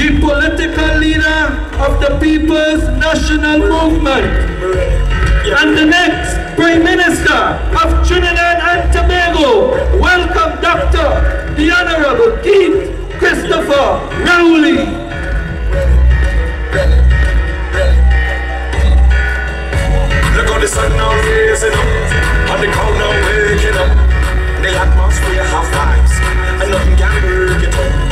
the political leader of the People's National Movement, and the next Prime Minister of Trinidad and Tobago. Welcome, Dr. the Honorable Keith Christopher Rowley. Look how the sun now raising up, and the crowd now waking up. The atmosphere have vibes, and nothing can break it up.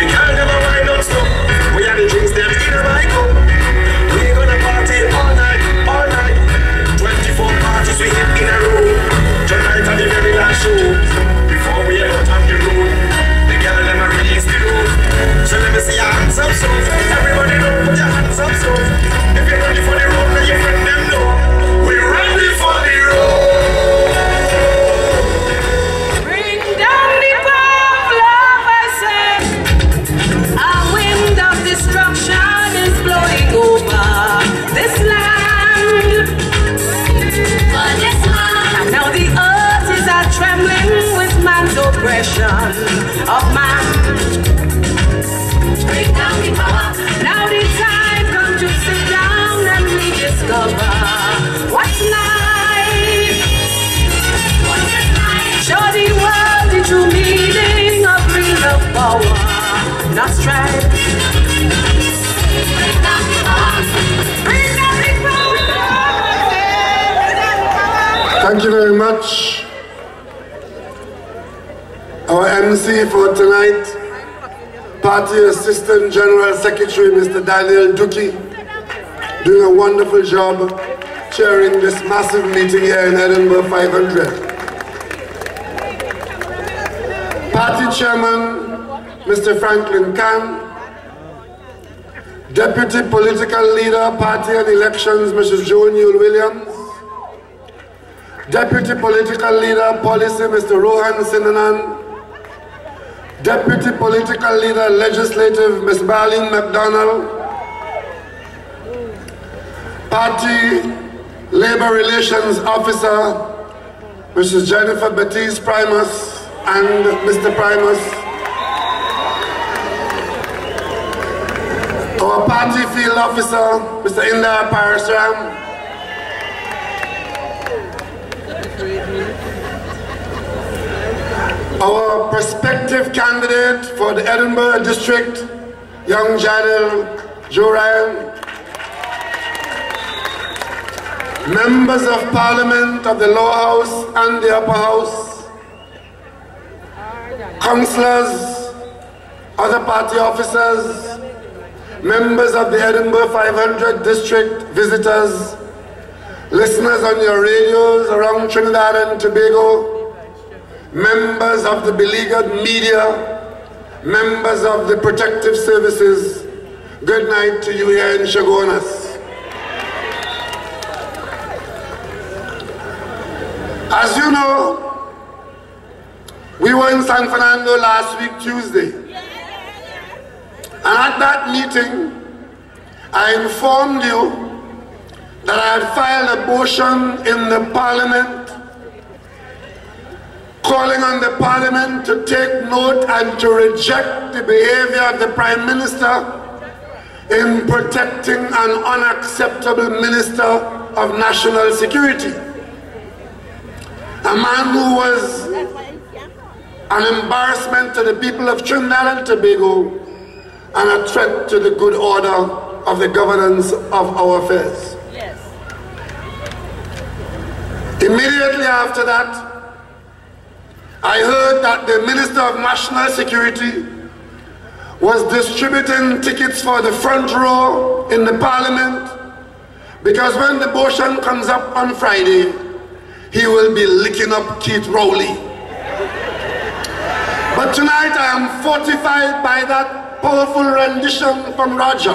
The girl never wind up stop. We are the drinks them in a my cup. We gonna party all night, all night. 24 parties we hit in a row. Tonight at the very last show. Before we ever on the road, the girl never release the road. So let me see your hands up, so everybody know, put your hands up, so if you're ready for the road, let your friend them know. We're ready for the road. Bring down the power of love, I say. A wind of destruction is blowing over this land. And now the earth is trembling with man's oppression of man. Bring down the power. Now the time comes to sit down and rediscover what's life. Show the world the true meaning of real love, power, not strife. Bring down the power. Bring down the power. Thank you very much. Our MC for tonight, Party Assistant General Secretary Mr. Daniel Duki, doing a wonderful job chairing this massive meeting here in Edinburgh 500. Party Chairman Mr. Franklin Khan, Deputy Political Leader, Party and Elections Mrs. Joan Yule Williams, Deputy Political Leader, Policy Mr. Rohan Sinanan, Deputy Political Leader, Legislative, Ms. Marlene McDonald, Party Labor Relations Officer, Mrs. Jennifer Baptiste Primus and Mr. Primus, our Party Field Officer, Mr. Indar Parasram, our prospective candidate for the Edinburgh District, young Jadil Joe Ryan, members of Parliament of the Lower House and the Upper House, councillors, other party officers, members of the Edinburgh 500 District, visitors, listeners on your radios around Trinidad and Tobago, members of the beleaguered media, members of the protective services, good night to you here in Chaguanas. As you know, we were in San Fernando last week, Tuesday. And at that meeting, I informed you that I had filed a motion in the Parliament calling on the Parliament to take note and to reject the behavior of the Prime Minister in protecting an unacceptable Minister of National Security. A man who was an embarrassment to the people of Trinidad and Tobago and a threat to the good order of the governance of our affairs. Yes. Immediately after that, I heard that the Minister of National Security was distributing tickets for the front row in the Parliament because when the motion comes up on Friday, he will be licking up Keith Rowley. But tonight I am fortified by that powerful rendition from Roger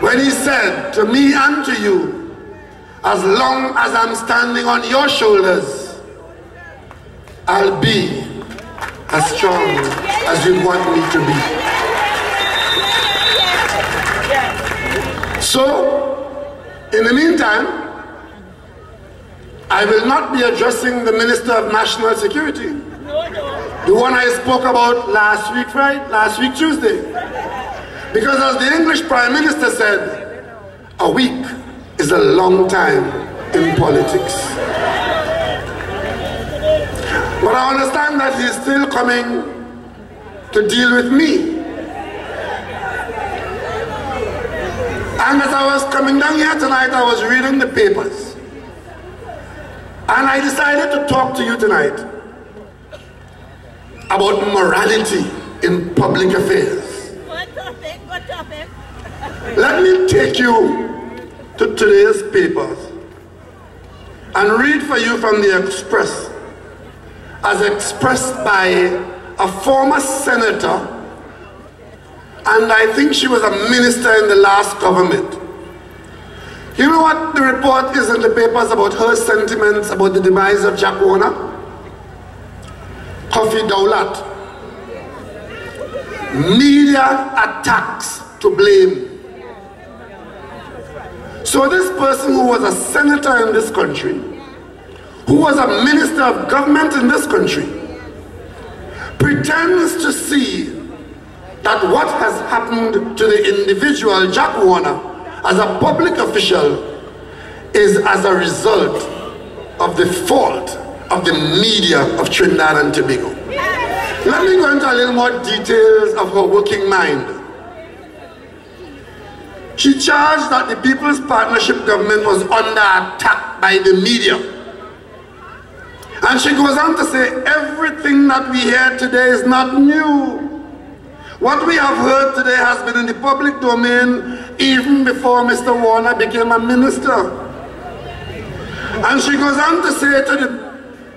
when he said to me and to you, as long as I'm standing on your shoulders, I'll be as strong as you want me to be. So, in the meantime, I will not be addressing the Minister of National Security, the one I spoke about last week Tuesday. Because as the English Prime Minister said, a week is a long time in politics. But I understand that he's still coming to deal with me. And as I was coming down here tonight, I was reading the papers. And I decided to talk to you tonight about morality in public affairs. What topic? What topic? Let me take you to today's papers and read for you from the Express, as expressed by a former senator, and I think she was a minister in the last government. You know what the report is in the papers about her sentiments about the demise of Chaguanas? Kofi Dowlat. Media attacks to blame. So this person who was a senator in this country, who was a minister of government in this country, pretends to see that what has happened to the individual Chaguanas as a public official is as a result of the fault of the media of Trinidad and Tobago. Let me go into a little more details of her working mind. She charged that the People's Partnership government was under attack by the media. And she goes on to say, everything that we hear today is not new. What we have heard today has been in the public domain even before Mr. Warner became a minister. And she goes on to say to the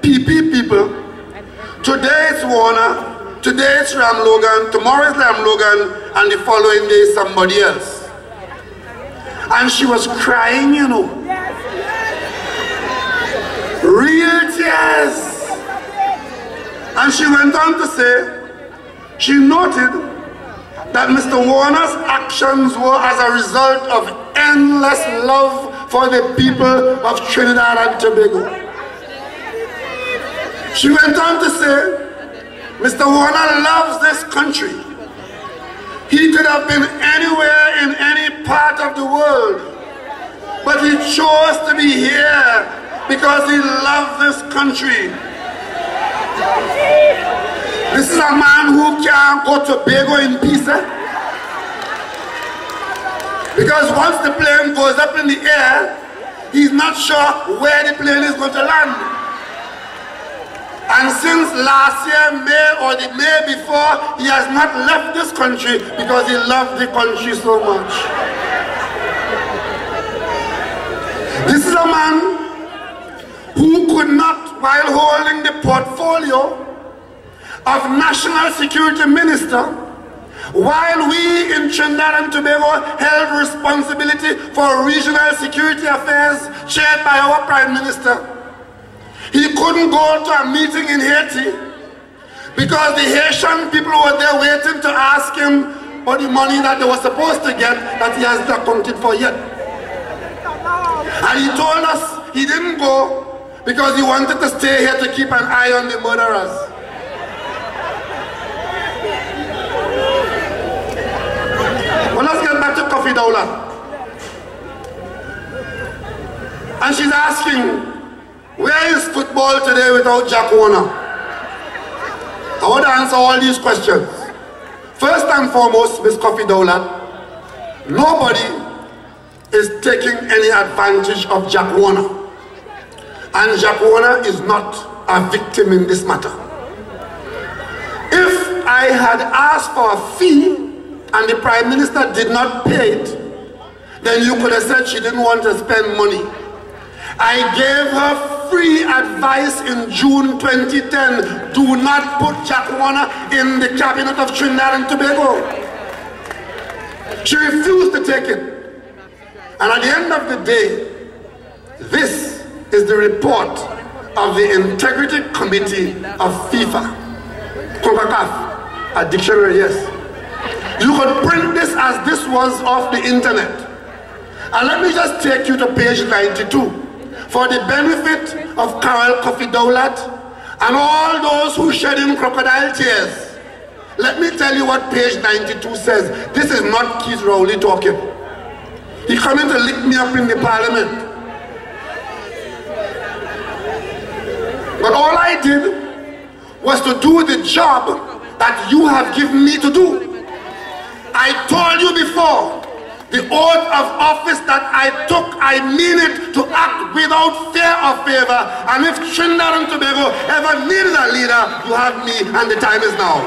PP people, today it's Warner, today it's Ram Logan, tomorrow it's Ram Logan, and the following day somebody else. And she was crying, you know. Real tears. And she went on to say, she noted that Mr. Warner's actions were as a result of endless love for the people of Trinidad and Tobago. She went on to say, Mr. Warner loves this country. He could have been anywhere in any part of the world, but he chose to be here because he loved this country. This is a man who can't go to Tobago in peace. Because once the plane goes up in the air, he's not sure where the plane is going to land. And since last year, May or the May before, he has not left this country because he loved the country so much. This is a man who could not, while holding the portfolio of National Security Minister, while we in Trinidad and Tobago held responsibility for regional security affairs chaired by our Prime Minister, he couldn't go to a meeting in Haiti because the Haitian people were there waiting to ask him for the money that they were supposed to get that he has not accounted for yet. And he told us he didn't go because he wanted to stay here to keep an eye on the murderers. Well, let's get back to Kofi Dowlat. And she's asking, where is football today without Chaguanas? I want to answer all these questions. First and foremost, Ms. Kofi Dowlat, nobody is taking any advantage of Chaguanas. And Chaguanas is not a victim in this matter. If I had asked for a fee and the Prime Minister did not pay it, then you could have said she didn't want to spend money. I gave her free advice in June 2010. Do not put Chaguanas in the cabinet of Trinidad and Tobago. She refused to take it. And at the end of the day, this is the report of the Integrity Committee of FIFA. A dictionary, yes. You could print this as this was off the internet. And let me just take you to page 92 for the benefit of Carol Kofi Dowlat and all those who shed in crocodile tears Let me tell you what page 92 says. This is not Keith Rowley talking. He coming to lick me up in the parliament. But all I did was to do the job that you have given me to do. I told you before, the oath of office that I took, I mean it, to act without fear or favor. And if Trinidad and Tobago ever needed a leader, you have me, and the time is now.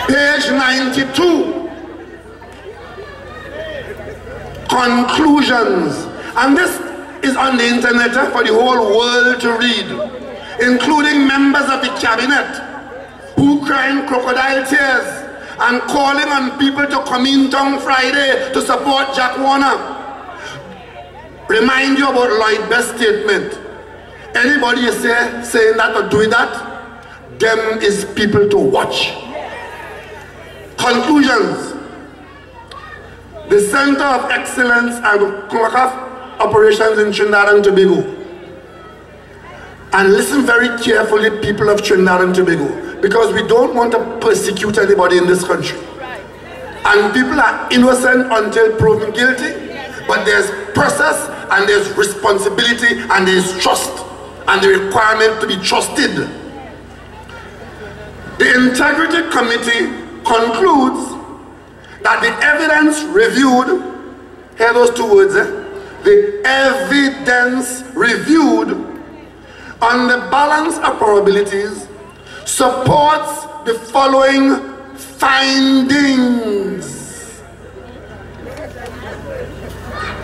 Page 92. Conclusions. And this is on the internet for the whole world to read, including members of the cabinet who crying crocodile tears and calling on people to come in town Friday to support Chaguanas. Remind you about Lloyd Best's statement. Anybody you saying that or doing that, them is people to watch. Conclusions. The Center of Excellence and CONCACAF operations in Trinidad and Tobago. And listen very carefully, people of Trinidad and Tobago, because we don't want to persecute anybody in this country. And people are innocent until proven guilty, but there's process and there's responsibility and there's trust and the requirement to be trusted. The Integrity Committee concludes that the evidence reviewed, hear those two words, the evidence reviewed on the balance of probabilities supports the following findings.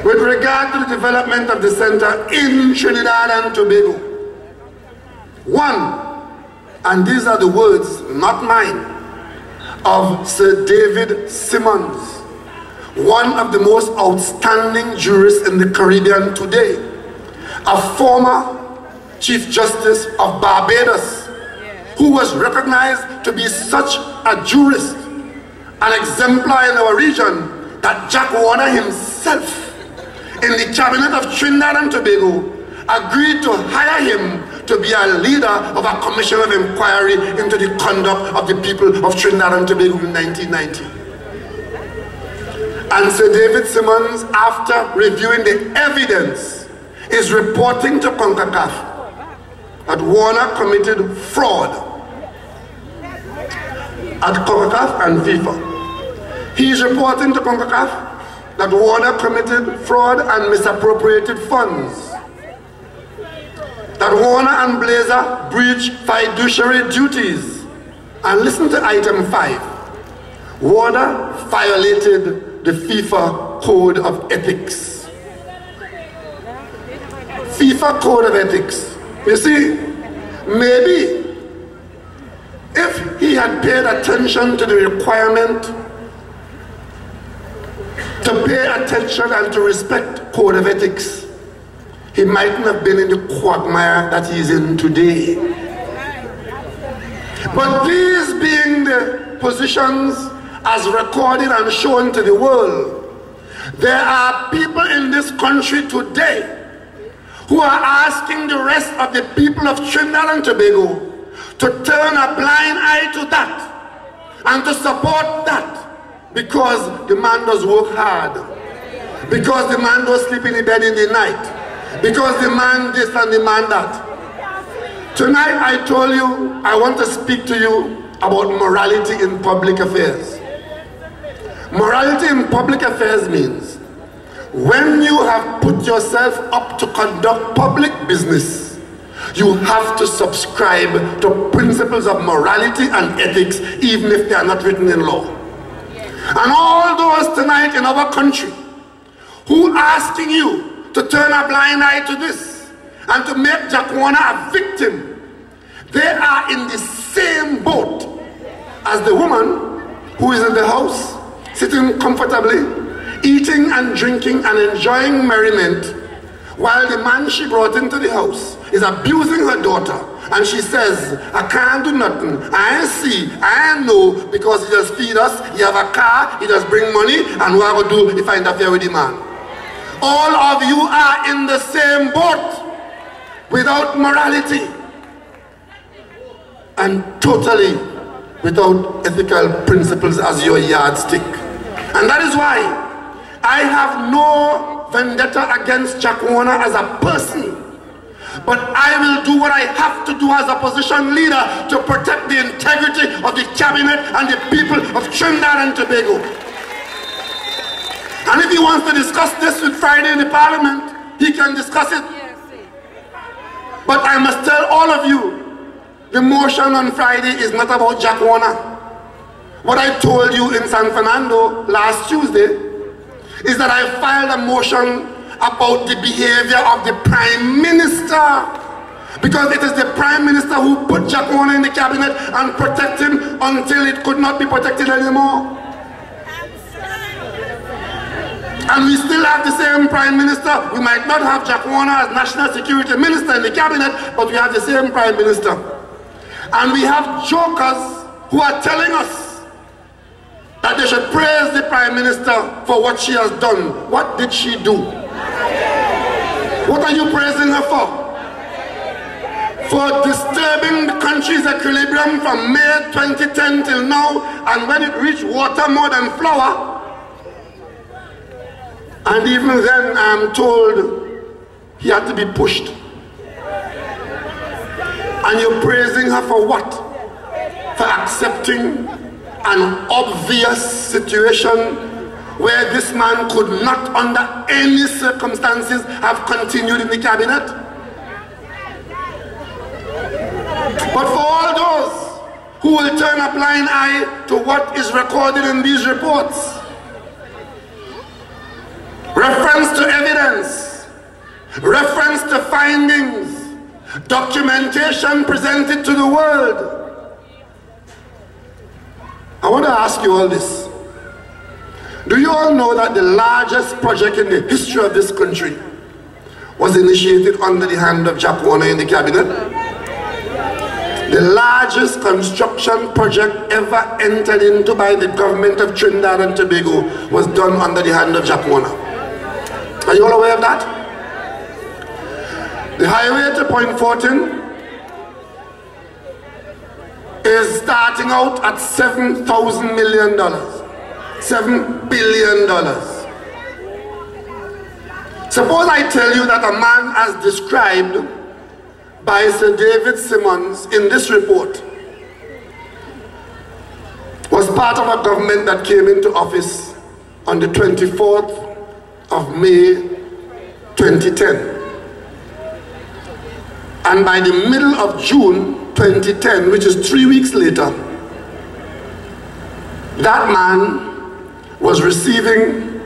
With regard to the development of the center in Trinidad and Tobago. One, and these are the words, not mine, of Sir David Simmons, one of the most outstanding jurists in the Caribbean today, a former Chief Justice of Barbados, who was recognized to be such a jurist, an exemplar in our region, that Chaguanas himself, in the cabinet of Trinidad and Tobago, agreed to hire him to be a leader of a commission of inquiry into the conduct of the people of Trinidad and Tobago in 1990. And Sir David Simmons, after reviewing the evidence, is reporting to CONCACAF that Warner committed fraud at CONCACAF and FIFA. He is reporting to CONCACAF that Warner committed fraud and misappropriated funds. That Warner and Blazer breached fiduciary duties. And listen to item 5. Warner violated the FIFA Code of Ethics. FIFA Code of Ethics. You see, maybe if he had paid attention to the requirement to pay attention and to respect Code of Ethics, he mightn't have been in the quagmire that he's in today. But these being the positions as recorded and shown to the world, there are people in this country today who are asking the rest of the people of Trinidad and Tobago to turn a blind eye to that and to support that, because the man does work hard, because the man does sleep in the bed in the night, because the man this and the man that. Tonight I told you I want to speak to you about morality in public affairs. Morality in public affairs means when you have put yourself up to conduct public business, you have to subscribe to principles of morality and ethics, even if they are not written in law. And all those tonight in our country who are asking you to turn a blind eye to this and to make Chaguanas a victim, they are in the same boat as the woman who is in the house, sitting comfortably, eating and drinking and enjoying merriment, while the man she brought into the house is abusing her daughter, and she says, I can't do nothing, I ain't see, I ain't know, because he just feed us, he have a car, he just bring money, and what I go do if I interfere with the man? All of you are in the same boat. without morality, and totally without ethical principles as your yardstick. And that is why I have no vendetta against Chaguanas as a person, but I will do what I have to do as opposition leader to protect the integrity of the cabinet and the people of Trinidad and Tobago. And if he wants to discuss this with Friday in the Parliament, he can discuss it. But I must tell all of you, the motion on Friday is not about Chaguanas. What I told you in San Fernando last Tuesday is that I filed a motion about the behavior of the Prime Minister, because it is the Prime Minister who put Chaguanas in the cabinet and protected him until it could not be protected anymore. And we still have the same Prime Minister. We might not have Chaguanas as National Security Minister in the cabinet, but we have the same Prime Minister. And we have jokers who are telling us that they should praise the Prime Minister for what she has done. What did she do? What are you praising her for? For disturbing the country's equilibrium from May 2010 till now, and when it reached water more than flour. And even then I'm told he had to be pushed. And you're praising her for what? For accepting an obvious situation where this man could not under any circumstances have continued in the cabinet. But for all those who will turn a blind eye to what is recorded in these reports, reference to evidence, reference to findings, documentation presented to the world, I want to ask you all this. Do you all know that the largest project in the history of this country was initiated under the hand of Chaguanas in the cabinet? The largest construction project ever entered into by the government of Trinidad and Tobago was done under the hand of Chaguanas. Are you all aware of that? The highway to Point Fortin is starting out at $7,000 million. $7 billion. Suppose I tell you that a man as described by Sir David Simmons in this report was part of a government that came into office on the 24th of May 2010. And by the middle of June 2010, which is 3 weeks later, that man was receiving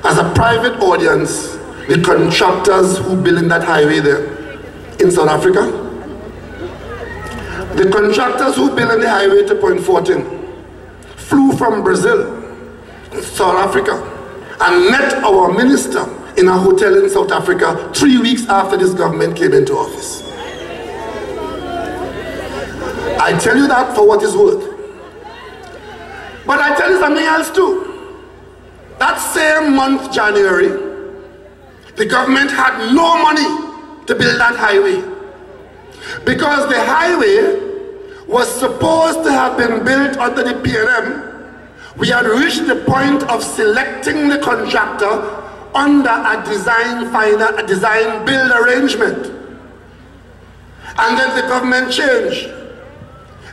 as a private audience the contractors who built that highway there in South Africa. The contractors who built the highway to Point Fortin flew from Brazil, South Africa, and met our minister in a hotel in South Africa 3 weeks after this government came into office. I tell you that for what it's worth. But I tell you something else too. That same month, January, the government had no money to build that highway, because the highway was supposed to have been built under the P.N.M. We had reached the point of selecting the contractor under a design build arrangement. And then the government changed.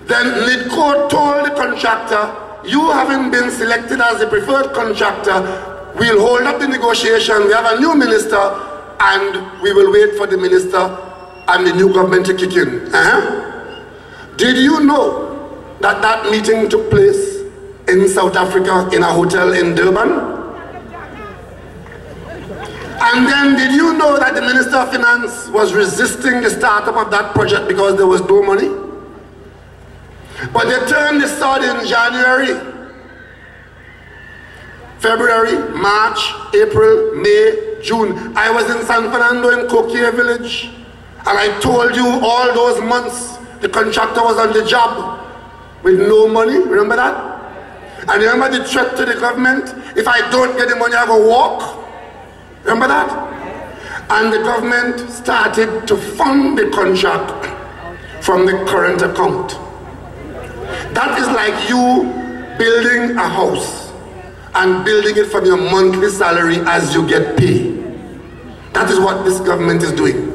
Then NIDCO told the contractor, you haven't been selected as the preferred contractor, we'll hold up the negotiation, we have a new minister, and we will wait for the minister and the new government to kick in. Did you know that that meeting took place in South Africa in a hotel in Durban? And then did you know that the Minister of Finance was resisting the startup of that project because there was no money? But they turned the sword in January, February, March, April, May, June. I was in San Fernando in Coquille Village, and I told you all those months the contractor was on the job with no money. Remember that? And remember the threat to the government? If I don't get the money, I will walk. Remember that? and the government started to fund the contract from the current account. That is like you building a house and building it from your monthly salary as you get paid. That is what this government is doing.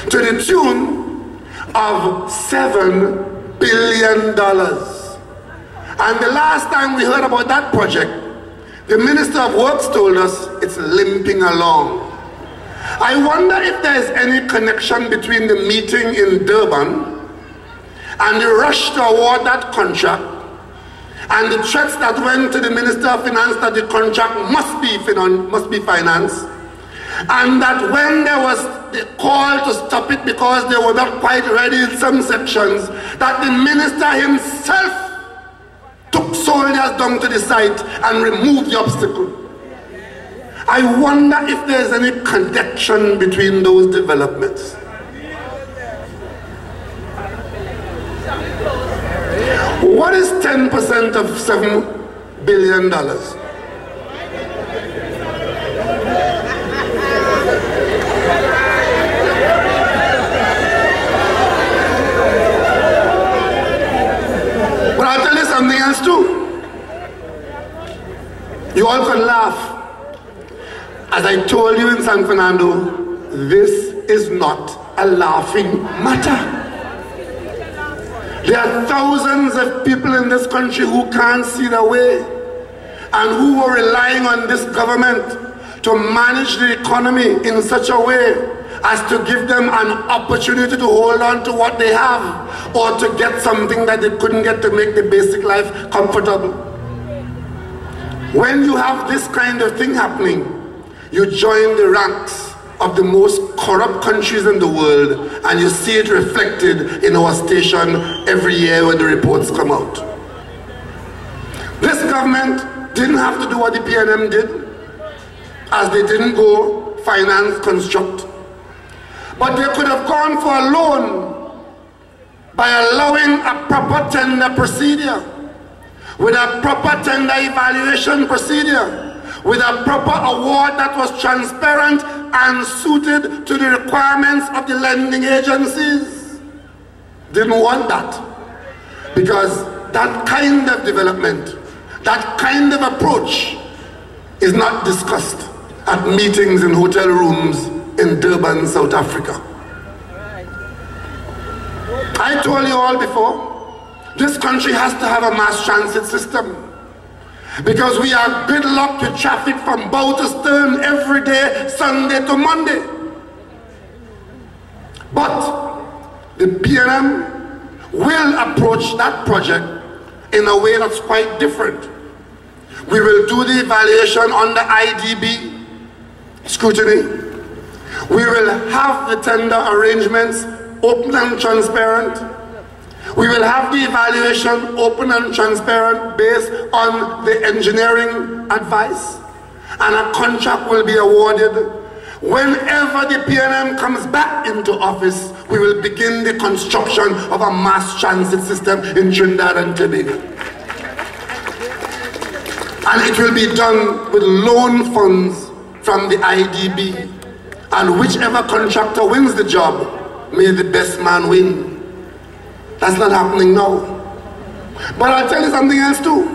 To the tune of $7 billion. And the last time we heard about that project, the Minister of Works told us it's limping along. I wonder if there is any connection between the meeting in Durban and the rush to award that contract and the threats that went to the Minister of Finance that the contract must be financed, and that when there was the call to stop it because they were not quite ready in some sections, that the minister himself took soldiers down to the site and removed the obstacle. I wonder if there's any connection between those developments. What is 10% of $7 billion? But I'll tell you something else too. You all can laugh. As I told you in San Fernando, this is not a laughing matter. There are thousands of people in this country who can't see their way and who are relying on this government to manage the economy in such a way as to give them an opportunity to hold on to what they have or to get something that they couldn't get to make the basic life comfortable. When you have this kind of thing happening, you join the ranks of the most corrupt countries in the world, and you see it reflected in our station every year when the reports come out. This government didn't have to do what the P.N.M did, as they didn't go finance construct. But they could have gone for a loan by allowing a proper tender procedure, with a proper tender evaluation procedure, with a proper award that was transparent and suited to the requirements of the lending agencies. Didn't want that, because that kind of development, that kind of approach is not discussed at meetings in hotel rooms in Durban, South Africa. I told you all before, this country has to have a mass transit system, because we are gridlocked with traffic from bow to stern every day, Sunday to Monday. But the P.N.M will approach that project in a way that's quite different. We will do the evaluation under IDB scrutiny. We will have the tender arrangements open and transparent. We will have the evaluation open and transparent based on the engineering advice, and a contract will be awarded. Whenever the P.N.M comes back into office, we will begin the construction of a mass transit system in Trinidad and Tobago. And it will be done with loan funds from the IDB. And whichever contractor wins the job, may the best man win. That's not happening now. But I'll tell you something else too.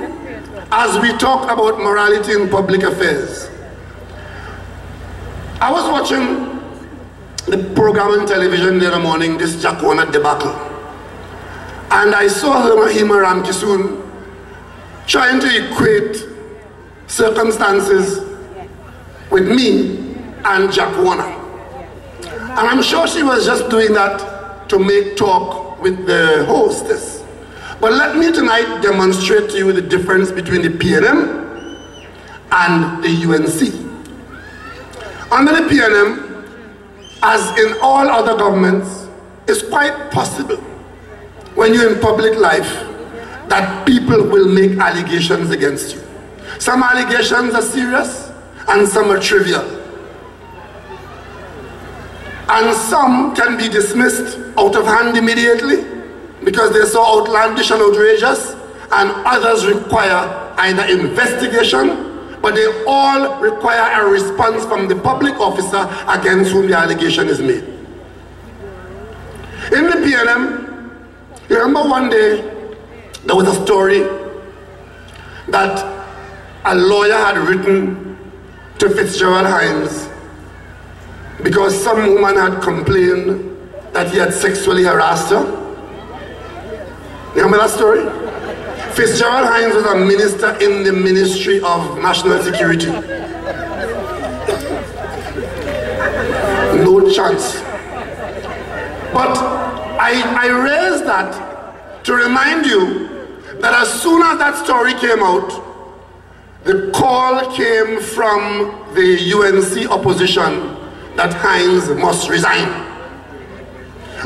As we talk about morality in public affairs, I was watching the program on television the other morning, this Chaguanas debacle. And I saw Hima Ramkisoon trying to equate circumstances with me and Chaguanas. And I'm sure she was just doing that to make talk with the hostess. But let me tonight demonstrate to you the difference between the P.N.M and the UNC. Under the P.N.M, as in all other governments, it's quite possible when you're in public life that people will make allegations against you. Some allegations are serious and some are trivial. And some can be dismissed out of hand immediately because they're so outlandish and outrageous, and others require either investigation but they all require a response from the public officer against whom the allegation is made. In the P.N.M, you remember one day there was a story that a lawyer had written to Fitzgerald Hines because some woman had complained that he had sexually harassed her. You remember that story? Fitzgerald Hines was a minister in the Ministry of National Security. No chance. But I raised that to remind you that as soon as that story came out, the call came from the UNC opposition that Hines must resign.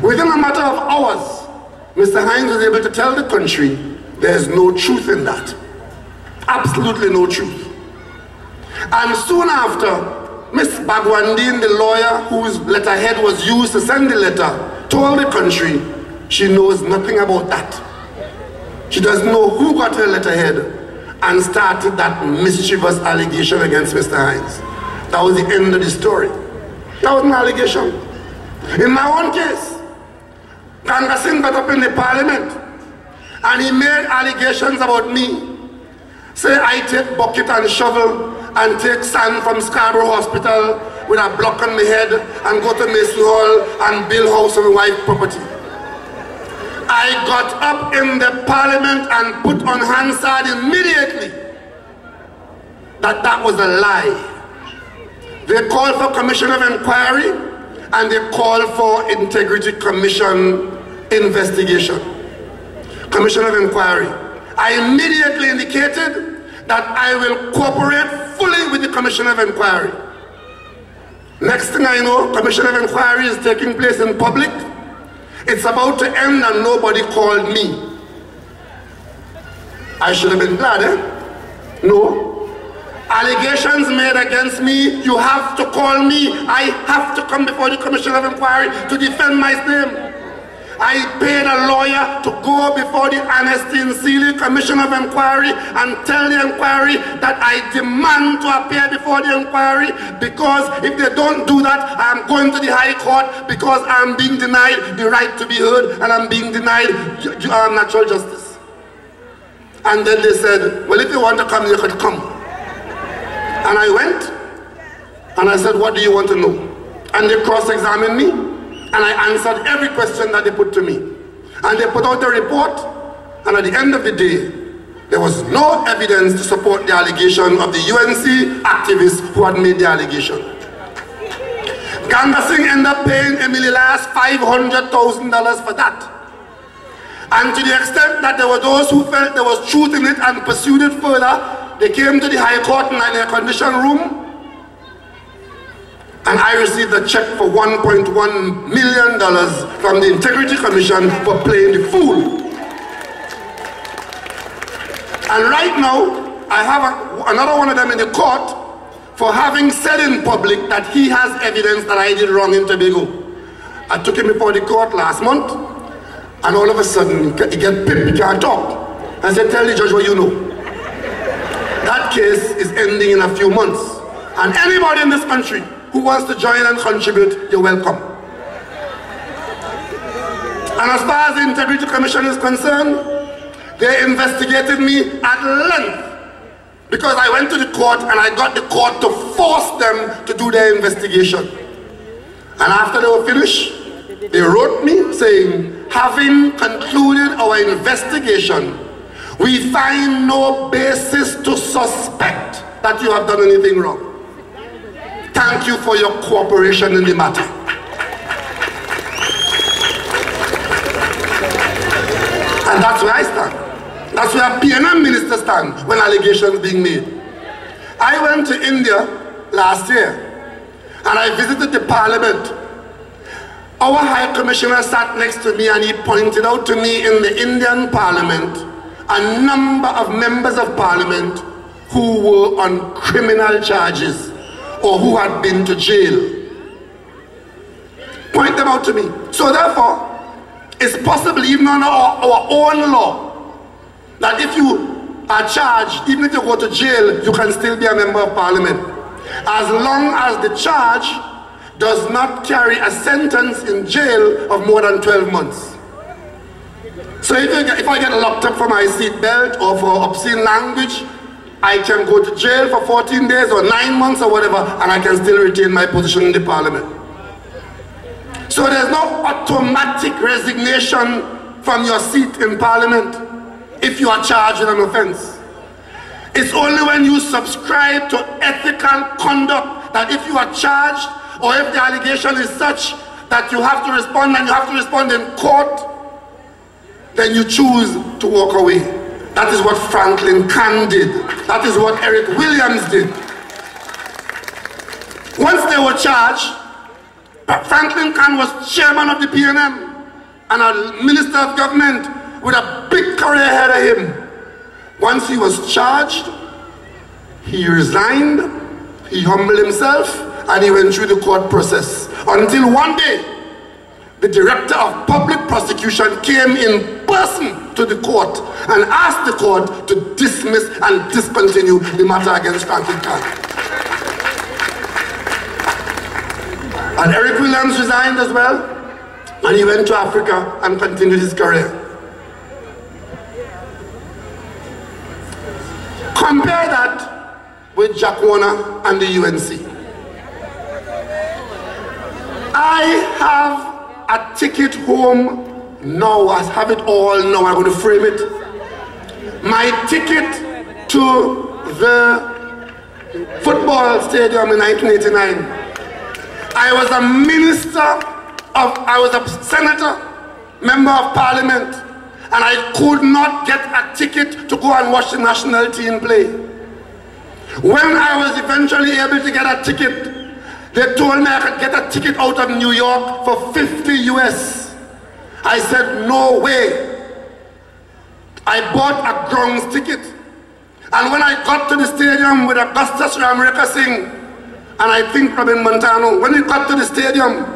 Within a matter of hours, Mr. Hines was able to tell the country there's no truth in that. Absolutely no truth. And soon after, Ms. Bagwandine, the lawyer whose letterhead was used to send the letter, told the country she knows nothing about that. She doesn't know who got her letterhead and started that mischievous allegation against Mr. Hines. That was the end of the story. That was an allegation. In my own case, Ganga Singh got up in the parliament and he made allegations about me. Say I take bucket and shovel and take sand from Scarborough Hospital with a block on my head and go to Mason Hall and build house on my wife's property. I got up in the parliament and put on Hansard immediately that that was a lie. They called for commission of inquiry and they called for integrity commission investigation. Commission of inquiry. I immediately indicated that I will cooperate fully with the commission of inquiry. Next thing I know, commission of inquiry is taking place in public. It's about to end and nobody called me. I should have been glad, eh? No. Allegations made against me, you have to call me. I have to come before the commission of inquiry to defend my name. I paid a lawyer to go before the Honesty and Sealy Commission of Inquiry and tell the inquiry that I demand to appear before the inquiry, because if they don't do that, I'm going to the High Court because I'm being denied the right to be heard and I'm being denied natural justice. And then they said, well, if you want to come, you could come. And I went and I said, what do you want to know? And they cross-examined me. And I answered every question that they put to me. And they put out a report, and at the end of the day, there was no evidence to support the allegation of the UNC activists who had made the allegation. Ganga Singh ended up paying Emily Lass $500,000 for that. And to the extent that there were those who felt there was truth in it and pursued it further, they came to the High Court in an air-conditioned room, and I received a check for $1.1 million from the Integrity Commission for playing the fool. And right now, I have another one of them in the court for having said in public that he has evidence that I did wrong in Tobago. I took him before the court last month, and all of a sudden, he get pipped, he can't talk. I said, tell the judge what you know. That case is ending in a few months. And anybody in this country who wants to join and contribute, you're welcome. And as far as the Integrity Commission is concerned, they investigated me at length because I went to the court and I got the court to force them to do their investigation. And after they were finished, they wrote me saying, having concluded our investigation, we find no basis to suspect that you have done anything wrong. Thank you for your cooperation in the matter. And that's where I stand. That's where P.N.M ministers stand when allegations being made. I went to India last year and I visited the parliament. Our High Commissioner sat next to me and he pointed out to me in the Indian parliament a number of members of parliament who were on criminal charges or who had been to jail. Point them out to me. So therefore, it's possible even under our own law that if you are charged, even if you go to jail, you can still be a member of parliament, as long as the charge does not carry a sentence in jail of more than 12 months. So if I get locked up for my seat belt or for obscene language, I can go to jail for 14 days or 9 months or whatever, and I can still retain my position in the parliament. So there's no automatic resignation from your seat in parliament if you are charged with an offense. It's only when you subscribe to ethical conduct that if you are charged or if the allegation is such that you have to respond, and you have to respond in court, then you choose to walk away. That is what Franklin Cann did. That is what Eric Williams did. Once they were charged, Franklin Cann was chairman of the P.N.M. and a minister of government with a big career ahead of him. Once he was charged, he resigned, he humbled himself, and he went through the court process. Until one day, the director of public prosecution came in person to the court and asked the court to dismiss and discontinue the matter against Franklin Cann. And Eric Williams resigned as well, and he went to Africa and continued his career. Compare that with Chaguanas and the UNC. I have a ticket home now. I have it all now. I'm going to frame it. My ticket to the football stadium in 1989. I was a I was a senator, member of parliament, and I could not get a ticket to go and watch the national team play. When I was eventually able to get a ticket, they told me I could get a ticket out of New York for 50 US. I said, no way. I bought a grounds ticket. And when I got to the stadium with Augustus Ramreka Singh, and I think Robin Montano, when we got to the stadium,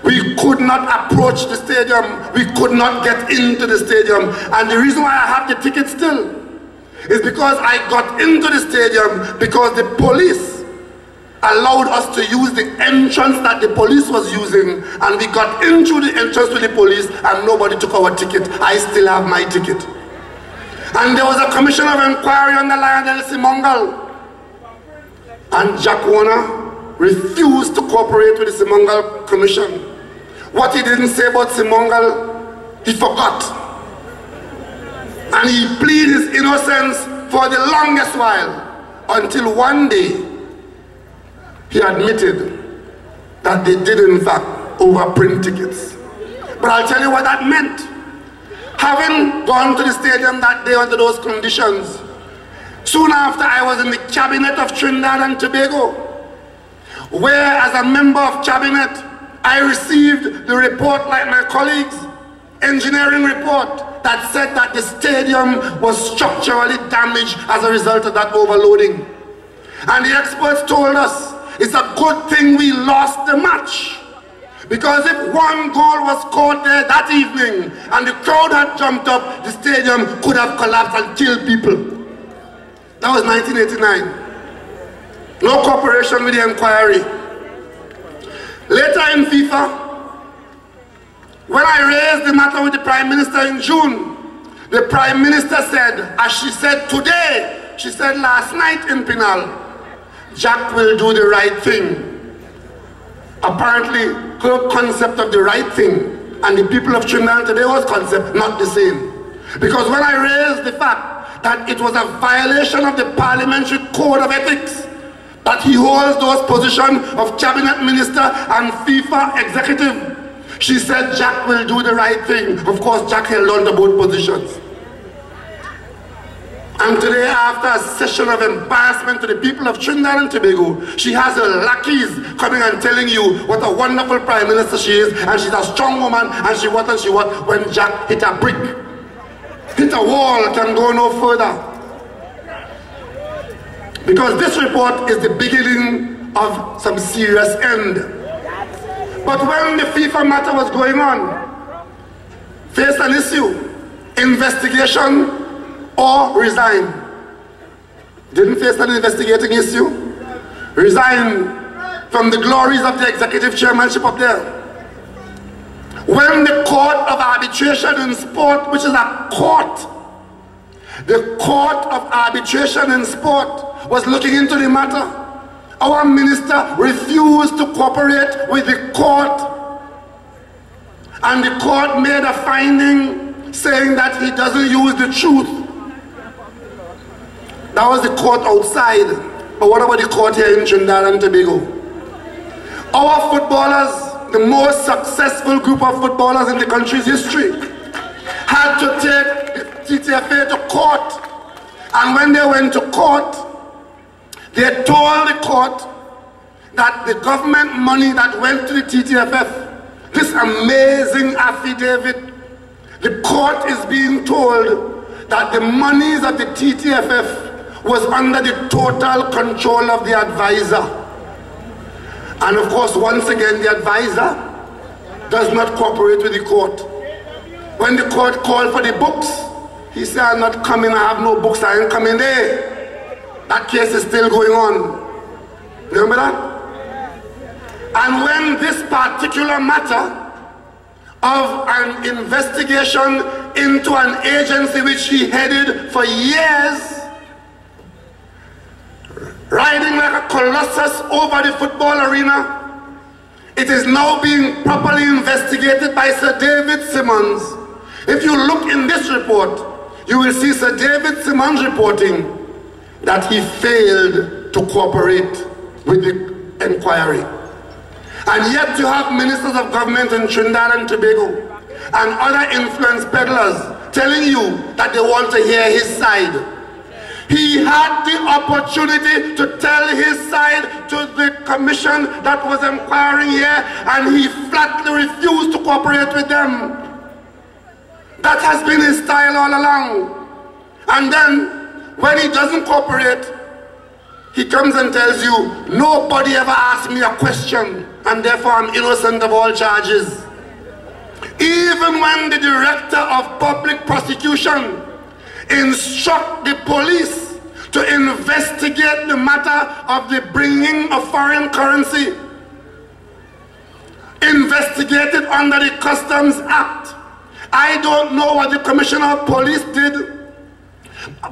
we could not approach the stadium. We could not get into the stadium. And the reason why I have the ticket still is because I got into the stadium because the police allowed us to use the entrance that the police was using, and we got into the entrance with the police and nobody took our ticket. I still have my ticket. And there was a commission of inquiry on the Lionel Simongal, and Chaguanas refused to cooperate with the Simongal commission. What he didn't say about Simongal, he forgot. And he pleaded his innocence for the longest while, until one day he admitted that they did in fact overprint tickets. But I'll tell you what that meant. Having gone to the stadium that day under those conditions, soon after I was in the cabinet of Trinidad and Tobago, where as a member of cabinet, I received the report like my colleagues, engineering report, that said that the stadium was structurally damaged as a result of that overloading. And the experts told us, it's a good thing we lost the match, because if one goal was scored there that evening and the crowd had jumped up, the stadium could have collapsed and killed people. That was 1989. No cooperation with the inquiry. Later in FIFA, when I raised the matter with the Prime Minister in June, the Prime Minister said, as she said today, she said last night in Pinal, Jack will do the right thing. Apparently, her concept of the right thing and the people of Trinidad and Tobago's concept, not the same. Because when I raised the fact that it was a violation of the Parliamentary Code of Ethics that he holds those positions of Cabinet Minister and FIFA Executive, she said Jack will do the right thing. Of course, Jack held on to both positions. And today, after a session of embarrassment to the people of Trinidad and Tobago, she has her lackeys coming and telling you what a wonderful Prime Minister she is, and she's a strong woman, and she what, when Jack hit a brick, hit a wall, can go no further. Because this report is the beginning of some serious end. But when the FIFA matter was going on, faced an issue, investigation or resign. didn't face an investigating issue, resigned from the glories of the executive chairmanship up there. When the Court of Arbitration in Sport, which is a court, the Court of Arbitration in Sport was looking into the matter, our minister refused to cooperate with the court, and the court made a finding saying that he doesn't use the truth. That was the court outside. But what about the court here in Trinidad and Tobago? Our footballers, the most successful group of footballers in the country's history, had to take the TTFA to court. And when they went to court, they told the court that the government money that went to the TTFF, this amazing affidavit, the court is being told that the monies of the TTFF was under the total control of the advisor. And of course, once again, the advisor does not cooperate with the court. When the court called for the books, he said, I'm not coming, I have no books, I ain't coming there. That case is still going on. Remember that? And when this particular matter of an investigation into an agency which he headed for years, riding like a colossus over the football arena, it is now being properly investigated by Sir David Simmons. If you look in this report, you will see Sir David Simmons reporting that he failed to cooperate with the inquiry. And yet you have ministers of government in Trinidad and Tobago and other influence peddlers telling you that they want to hear his side. He had the opportunity to tell his side to the commission that was inquiring here, and he flatly refused to cooperate with them. That has been his style all along. And then, when he doesn't cooperate, he comes and tells you, nobody ever asked me a question, and therefore I'm innocent of all charges. Even when the director of public prosecution instruct the police to investigate the matter of the bringing of foreign currency, investigated under the Customs Act. I don't know what the Commissioner of Police did,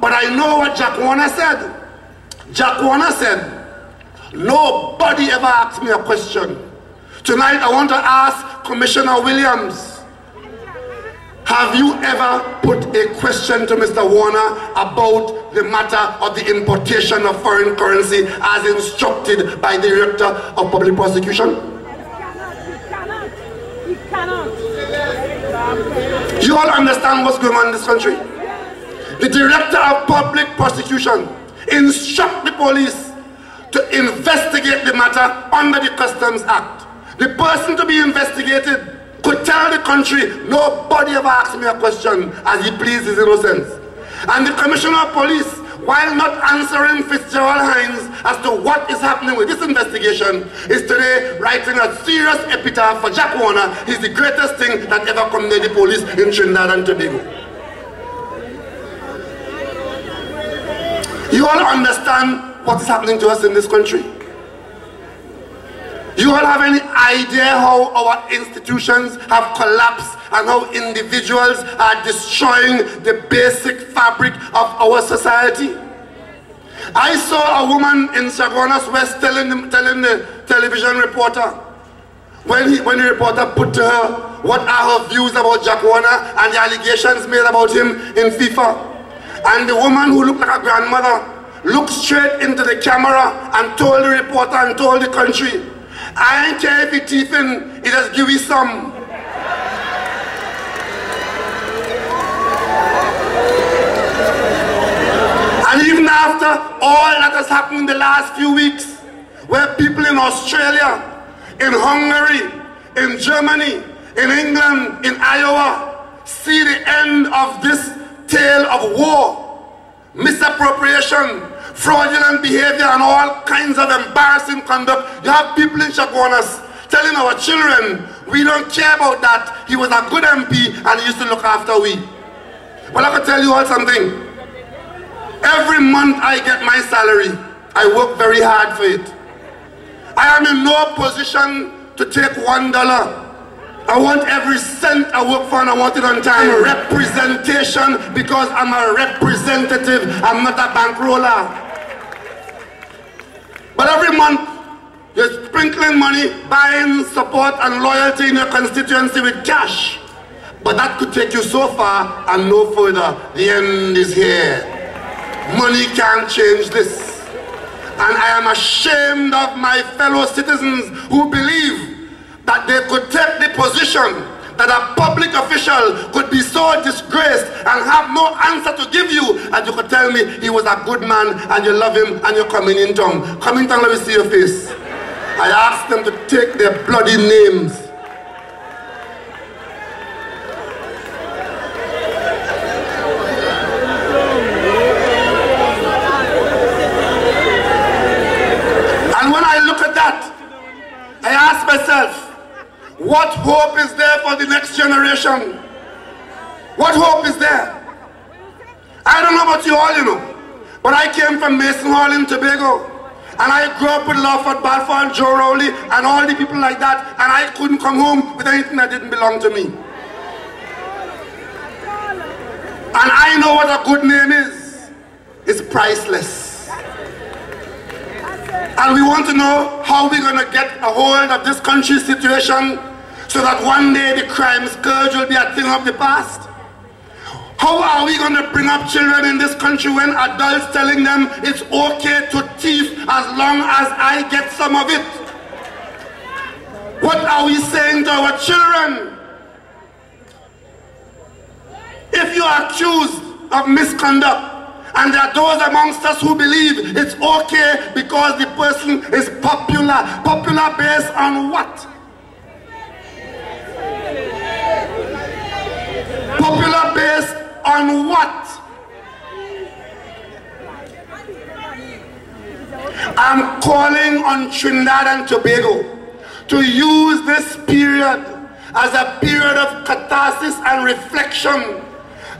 but I know what Chaguanas said. Chaguanas said, nobody ever asked me a question. Tonight I want to ask Commissioner Williams, have you ever put a question to Mr. Warner about the matter of the importation of foreign currency as instructed by the Director of Public Prosecution? He cannot. You all understand what's going on in this country? The Director of Public Prosecution instruct the police to investigate the matter under the Customs Act. The person to be investigated could tell the country, nobody ever asked me a question, as he pleads his innocence. And the Commissioner of Police, while not answering Fitzgerald Hines as to what is happening with this investigation, is today writing a serious epitaph for Jack Warner. He's the greatest thing that ever come near the police in Trinidad and Tobago. You all understand what is happening to us in this country? You all have any idea how our institutions have collapsed and how individuals are destroying the basic fabric of our society? I saw a woman in Chaguanas West telling the television reporter, when the reporter put to her what are her views about Chaguanas and the allegations made about him in FIFA. And the woman, who looked like a grandmother, looked straight into the camera and told the reporter and told the country, I ain't care if he thieving, he just give you some. And even after all that has happened in the last few weeks, where people in Australia, in Hungary, in Germany, in England, in Iowa, see the end of this tale of war, misappropriation, fraudulent behavior, and all kinds of embarrassing conduct. You have people in Chaguanas telling our children, we don't care about that. He was a good MP and he used to look after we. Well, I can tell you all something. Every month I get my salary. I work very hard for it. I am in no position to take $1. I want every cent I work for and I want it on time. Representation, because I'm a representative. I'm not a bankroller. But every month, you're sprinkling money, buying support and loyalty in your constituency with cash. But that could take you so far and no further. The end is here. Money can't change this. And I am ashamed of my fellow citizens who believe that they could take the position that a public official could be so disgraced and have no answer to give you, and you could tell me he was a good man and you love him and you're coming in tongue. Come in tongue, let me see your face. I asked them to take their bloody names. And when I look at that, I ask myself, what hope is there for the next generation? What hope is there? I don't know about you all, you know, but I came from Mason Hall in Tobago, and I grew up with Lawford Balfour and Joe Rowley and all the people like that, and I couldn't come home with anything that didn't belong to me. And I know what a good name is. It's priceless. And we want to know how we're going to get a hold of this country's situation so that one day the crime scourge will be a thing of the past. How are we going to bring up children in this country when adults telling them it's okay to thief as long as I get some of it? What are we saying to our children? If you are accused of misconduct, and there are those amongst us who believe it's okay because the person is popular. Popular based on what? Popular based on what? I'm calling on Trinidad and Tobago to use this period as a period of catharsis and reflection.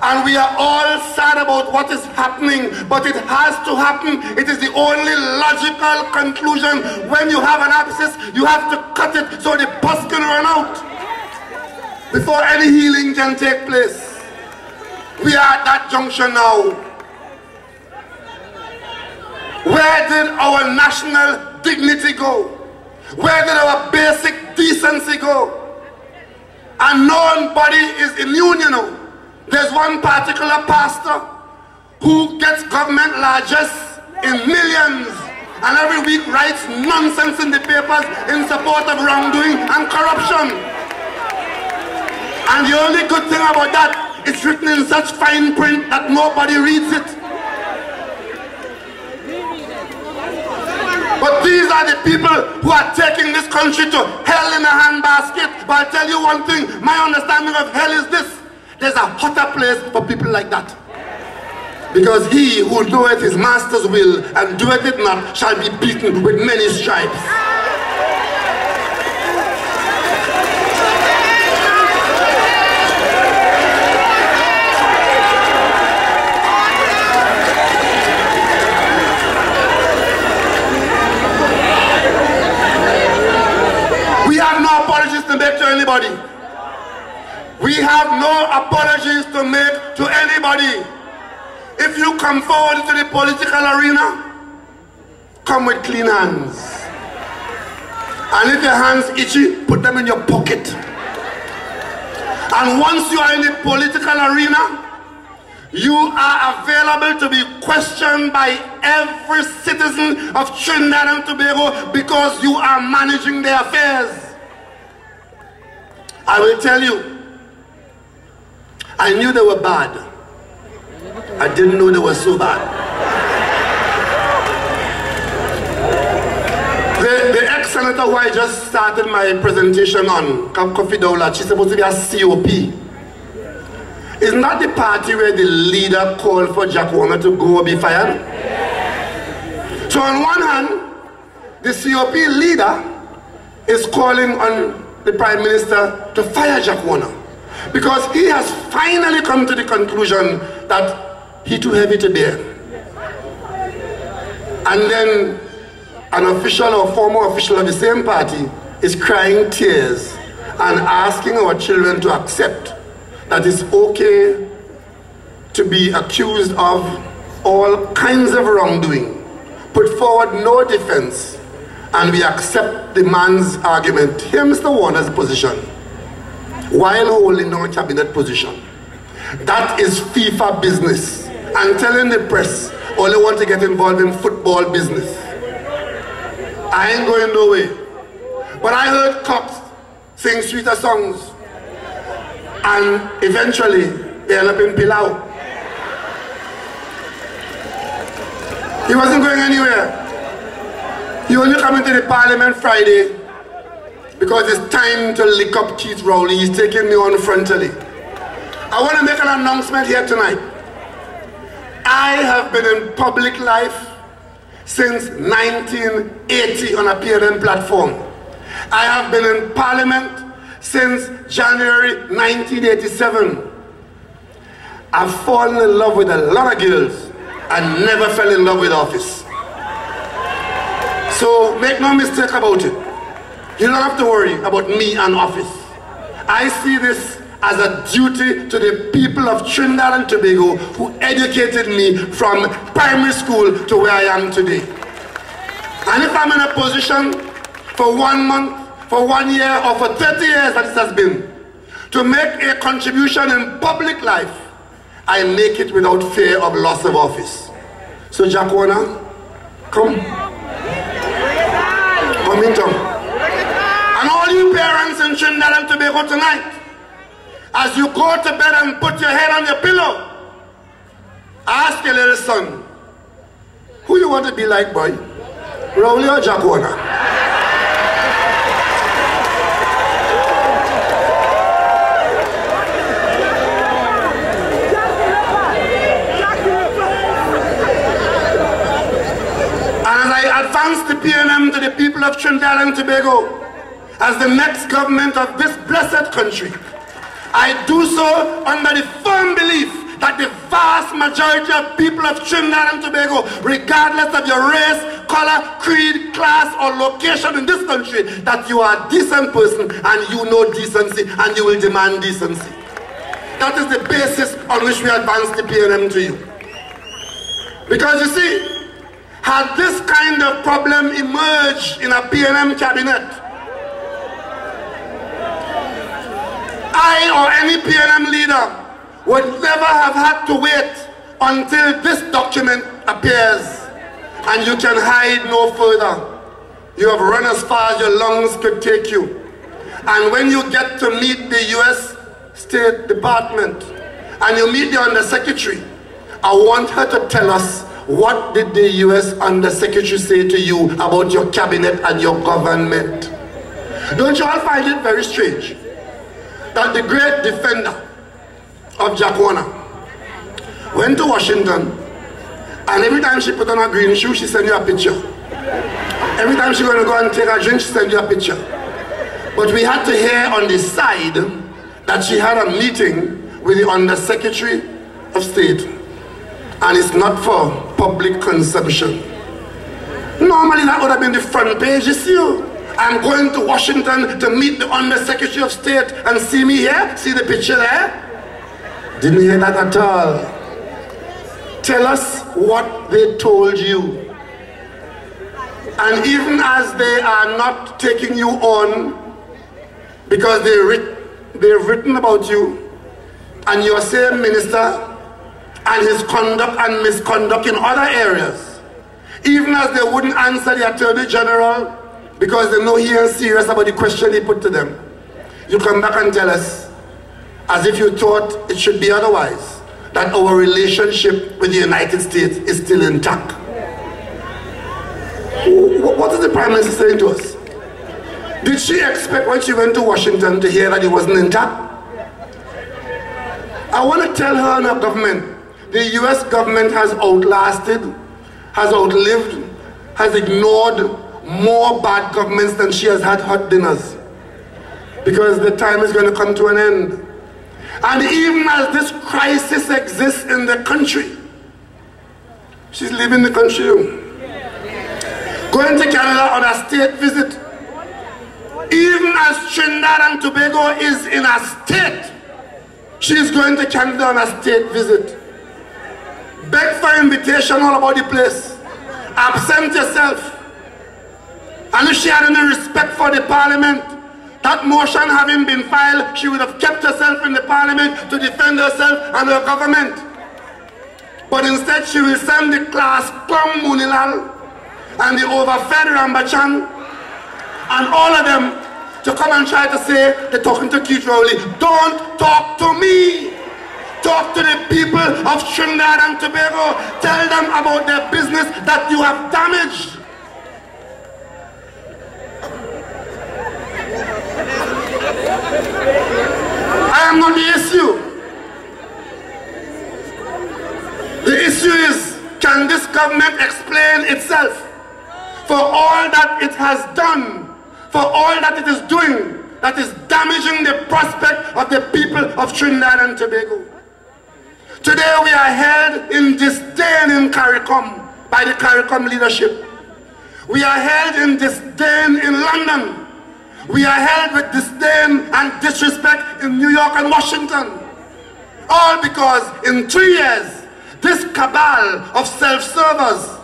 And we are all sad about what is happening, but it has to happen. It is the only logical conclusion. When you have an abscess, you have to cut it so the pus can run out before any healing can take place. We are at that junction now. Where did our national dignity go? Where did our basic decency go? And nobody is immune, you know. There's one particular pastor who gets government largesse in millions and every week writes nonsense in the papers in support of wrongdoing and corruption. And the only good thing about that, it's written in such fine print that nobody reads it. But these are the people who are taking this country to hell in a handbasket. But I'll tell you one thing, my understanding of hell is this. There's a hotter place for people like that. Because he who doeth his master's will and doeth it not shall be beaten with many stripes. We have no apologies to make to anybody. We have no apologies to make to anybody. If you come forward to the political arena, come with clean hands. And if your hands itchy, put them in your pocket. And once you are in the political arena, you are available to be questioned by every citizen of Trinidad and Tobago because you are managing their affairs. I will tell you, I knew they were bad. I didn't know they were so bad. The ex-senator who I just started my presentation on, Kofi Dowlat, she's supposed to be a COP. Isn't that the party where the leader called for Chaguanas to go or be fired? So on one hand, the COP leader is calling on the Prime Minister to fire Chaguanas, because he has finally come to the conclusion that he's too heavy to bear. And then an official or former official of the same party is crying tears and asking our children to accept that it's okay to be accused of all kinds of wrongdoing, put forward no defense, and we accept the man's argument. Here Mr. Warner's position, while holding no cabinet position. That is FIFA business. And telling the press, only want to get involved in football business. I ain't going nowhere. But I heard Cox sing sweeter songs. And eventually, they end up in Pilau. He wasn't going anywhere. He only came into the parliament Friday because it's time to lick up Keith Rowley. He's taking me on frontally. I want to make an announcement here tonight. I have been in public life since 1980 on a P.N.M platform. I have been in parliament since January 1987. I've fallen in love with a lot of girls and never fell in love with office. So make no mistake about it. You don't have to worry about me and office. I see this as a duty to the people of Trinidad and Tobago who educated me from primary school to where I am today. And if I'm in a position for 1 month, for 1 year, or for 30 years that it has been, to make a contribution in public life, I make it without fear of loss of office. So Chaguanas, come. Come in, Tom. And all you parents in Trinidad and Tobago tonight, as you go to bed and put your head on your pillow, ask your little son, who you want to be like, boy? Rowley or Chaguanas? And as I advance the P.N.M to the people of Trinidad and Tobago, as the next government of this blessed country, I do so under the firm belief that the vast majority of people of Trinidad and Tobago, regardless of your race, color, creed, class, or location in this country, that you are a decent person and you know decency and you will demand decency. That is the basis on which we advance the P.N.M to you. Because you see, had this kind of problem emerged in a P.N.M cabinet, I or any P.N.M leader would never have had to wait until this document appears and you can hide no further. You have run as far as your lungs could take you. And when you get to meet the U.S. State Department and you meet the Undersecretary, I want her to tell us, what did the U.S. Undersecretary say to you about your cabinet and your government? Don't you all find it very strange that the great defender of Chaguanas went to Washington, and every time she put on a green shoe, she sent you a picture. Every time she's going to go and take a drink, she sent you a picture. But we had to hear on the side that she had a meeting with the Undersecretary of State, and it's not for public consumption. Normally that would have been the front page, you see. I'm going to Washington to meet the Undersecretary of State, and see me here? See the picture there? Didn't hear that at all. Tell us what they told you. And even as they are not taking you on because they've written about you and your same minister and his conduct and misconduct in other areas, even as they wouldn't answer the Attorney General because they know he is serious about the question he put to them, you come back and tell us, as if you thought it should be otherwise, that our relationship with the United States is still intact. What is the Prime Minister saying to us? Did she expect when she went to Washington to hear that it wasn't intact? I want to tell her and her government, the US government has outlasted, has outlived, has ignored more bad governments than she has had hot dinners. Because the time is going to come to an end. And even as this crisis exists in the country, she's leaving the country. going to Canada on a state visit. Even as Trinidad and Tobago is in a state, she's going to Canada on a state visit. Beg for invitation all about the place. Absent yourself. And if she had any respect for the parliament, that motion having been filed, she would have kept herself in the parliament to defend herself and her government. But instead she will send the class Klong Munilal and the overfed Rambachan and all of them to come and try to say they're talking to Keith Rowley. Don't talk to me. Talk to the people of Trinidad and Tobago. Tell them about their business that you have damaged. I am not the issue. The issue is, can this government explain itself for all that it has done, for all that it is doing, that is damaging the prospect of the people of Trinidad and Tobago? Today we are held in disdain in CARICOM by the CARICOM leadership. We are held in disdain in London. We are held with disdain and disrespect in New York and Washington. All because in 3 years, this cabal of self-servers,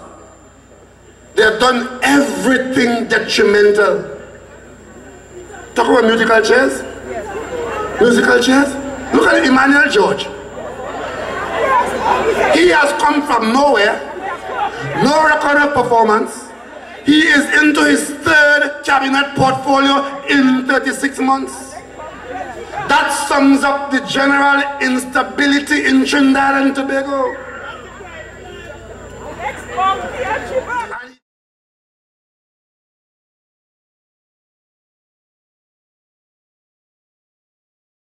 they have done everything detrimental. Talk about musical chairs? Musical chairs? Look at Emmanuel George. He has come from nowhere, no record of performance. He is into his 3rd cabinet portfolio in 36 months. That sums up the general instability in Trinidad and Tobago.